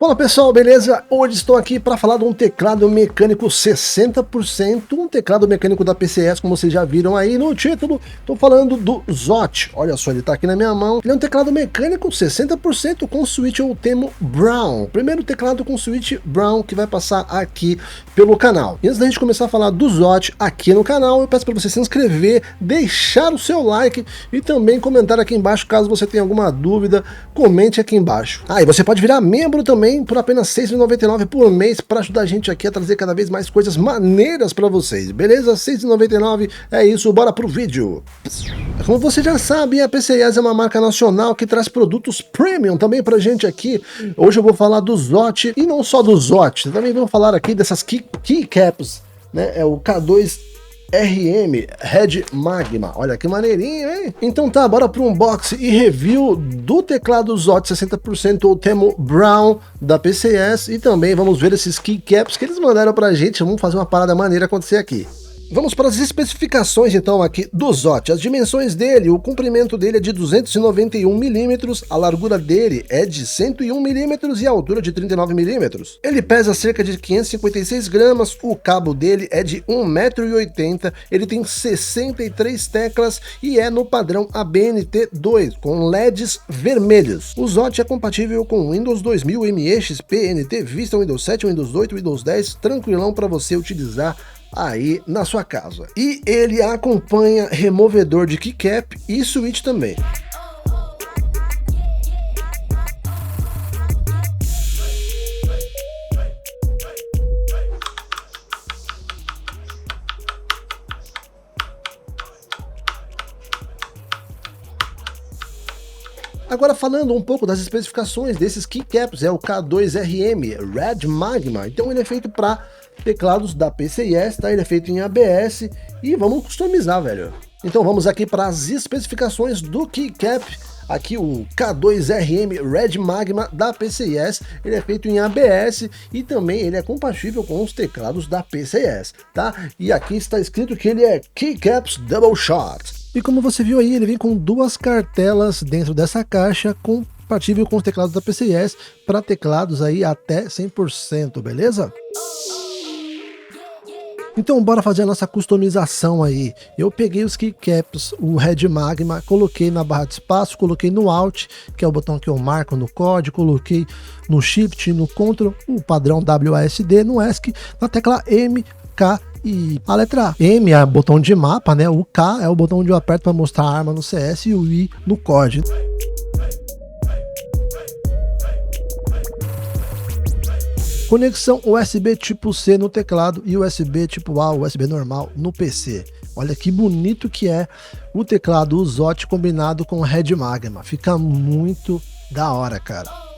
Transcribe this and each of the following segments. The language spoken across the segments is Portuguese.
Fala pessoal, beleza? Hoje estou aqui para falar de um teclado mecânico 60%, um teclado mecânico da PCS, como vocês já viram aí no título. Estou falando do ZOT, olha só, ele está aqui na minha mão. Ele é um teclado mecânico 60% com switch Ultimo Brown. Primeiro teclado com switch Brown que vai passar aqui pelo canal. E antes da gente começar a falar do ZOT aqui no canal, eu peço para você se inscrever, deixar o seu like e também comentar aqui embaixo caso você tenha alguma dúvida, comente aqui embaixo. E você pode virar membro também por apenas R$ 6,99 por mês para ajudar a gente aqui a trazer cada vez mais coisas maneiras para vocês, beleza? R$ 6,99 é isso, bora pro vídeo. Como você já sabe, a PCS é uma marca nacional que traz produtos premium também pra gente aqui. Hoje eu vou falar do ZOT e não só do ZOT, também vou falar aqui dessas keycaps, né? É o K2 RM Red Magma, olha que maneirinho, hein? Então tá, bora pro unboxing e review do teclado ZOT 60% Ultimo Brown da PCS e também vamos ver esses keycaps que eles mandaram pra gente. Vamos fazer uma parada maneira acontecer aqui. Vamos para as especificações então aqui do ZOT. As dimensões dele, o comprimento dele é de 291 mm, a largura dele é de 101 mm e a altura de 39 mm. Ele pesa cerca de 556 gramas, o cabo dele é de 1,80 m, ele tem 63 teclas e é no padrão ABNT2, com LEDs vermelhos. O ZOT é compatível com Windows 2000, ME, XP, NT, Vista, Windows 7, Windows 8, Windows 10, tranquilão para você utilizar aí na sua casa. E ele acompanha removedor de keycap e switch também. Agora falando um pouco das especificações desses keycaps, é o K2RM Red Magma, então ele é feito para teclados da PCS, tá? Ele é feito em ABS e vamos customizar, velho. Então vamos aqui para as especificações do keycap, aqui o K2RM Red Magma da PCS, ele é feito em ABS e também ele é compatível com os teclados da PCS, tá? E aqui está escrito que ele é Keycaps Double Shot. E como você viu aí, ele vem com duas cartelas dentro dessa caixa, compatível com os teclados da PCS, para teclados aí até 100%, beleza? Então bora fazer a nossa customização aí. Eu peguei os keycaps, o Red Magma, coloquei na barra de espaço, coloquei no Alt, que é o botão que eu marco no COD, coloquei no Shift, no Ctrl, o padrão WASD, no ESC, na tecla M, K e a letra M é o botão de mapa, né? O K é o botão onde eu aperto para mostrar a arma no CS e o I no COD. Conexão USB tipo C no teclado e USB tipo A, USB normal no PC. Olha que bonito que é o teclado ZOT combinado com o Red Magma. Fica muito da hora, cara.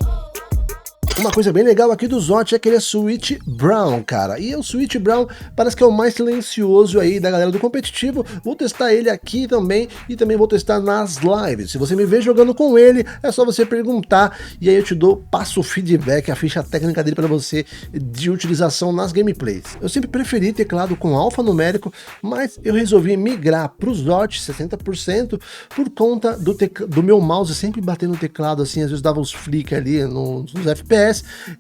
Uma coisa bem legal aqui do ZOT é que ele é switch Brown, cara. E o switch Brown parece que é o mais silencioso aí da galera do competitivo. Vou testar ele aqui também e também vou testar nas lives. Se você me vê jogando com ele, é só você perguntar e aí eu te passo o feedback, a ficha técnica dele para você de utilização nas gameplays. Eu sempre preferi teclado com alfanumérico, mas eu resolvi migrar para o ZOT 60% por conta do meu mouse sempre bater no teclado assim, às vezes dava uns flick ali nos FPS.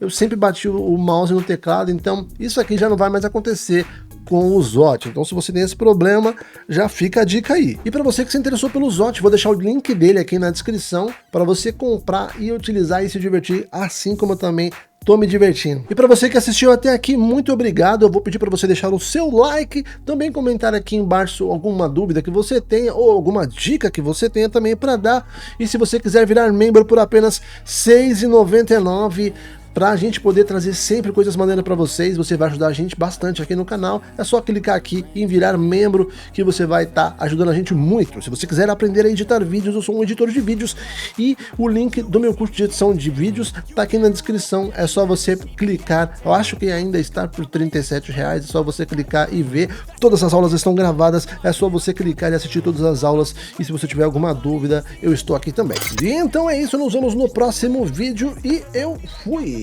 Eu sempre bati o mouse no teclado, então isso aqui já não vai mais acontecer com o ZOT. Então se você tem esse problema, já fica a dica aí. E para você que se interessou pelo ZOT, vou deixar o link dele aqui na descrição para você comprar e utilizar e se divertir, assim como eu também tô me divertindo. E para você que assistiu até aqui, muito obrigado. Eu vou pedir para você deixar o seu like, também comentar aqui embaixo alguma dúvida que você tenha ou alguma dica que você tenha também para dar. E se você quiser virar membro por apenas R$ 6,99, para a gente poder trazer sempre coisas maneiras para vocês, você vai ajudar a gente bastante aqui no canal. É só clicar aqui em virar membro que você vai estar ajudando a gente muito. Se você quiser aprender a editar vídeos, eu sou um editor de vídeos e o link do meu curso de edição de vídeos tá aqui na descrição. É só você clicar, eu acho que ainda está por R$ 37, é só você clicar e ver. Todas as aulas estão gravadas, é só você clicar e assistir todas as aulas. E se você tiver alguma dúvida, eu estou aqui também. E então é isso, nos vemos no próximo vídeo e eu fui!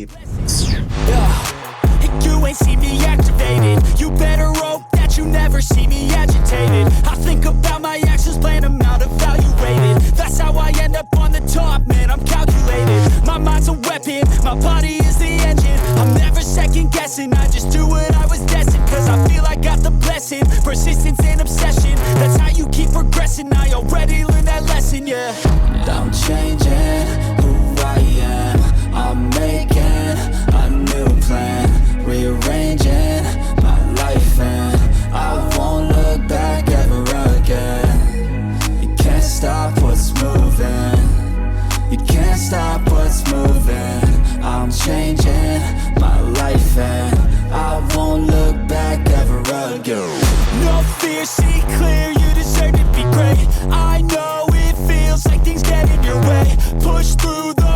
You ain't see me activated. You better hope that you never see me agitated. I think about my actions, plan them out, evaluated. That's how I end up on the top, man, I'm calculated. My mind's a weapon, my body is the engine. I'm never second guessing, I just do what I was destined. Cause I feel I got the blessing, persistence and obsession. That's how you keep progressing, I already learned that lesson, yeah. I'm changing who I am, I'm making a new plan, rearranging my life and I won't look back ever again. You can't stop what's moving, you can't stop what's moving. I'm changing my life and I won't look back ever again. No fear, see clear, you deserve to be great. I know it feels like things get in your way. Push through the